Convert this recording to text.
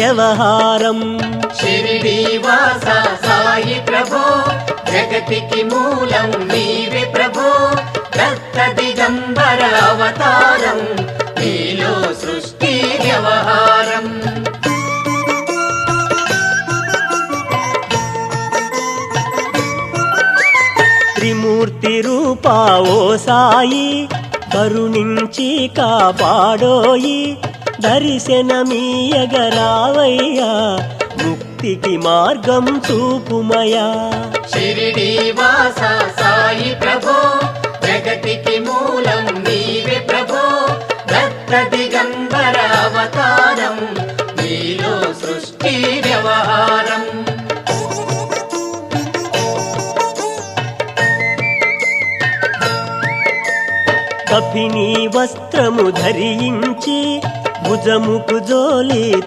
వ్యవహారం. షిరిడీ వాస సాయి ప్రభో జగతికి మూలం నీవే ప్రభో దత్త దిగంబర అవతారం నీలో సృష్టి వ్యవహారం. త్రిమూర్తి రూపా ఓ సాయి కరుణించి కాపాడోయి దర్శనమీయగరావయ్యా ముక్తికి మార్గం చూపుమయా. షిరిడీ వాస సాయి ప్రభో జగతికి మూలం నీవే ప్రభో దత్త దిగంబర అవతారం నీలో సృష్టి వ్యవహారం. కఫినీ వస్త్రము ధరించి భుజముకు జోలి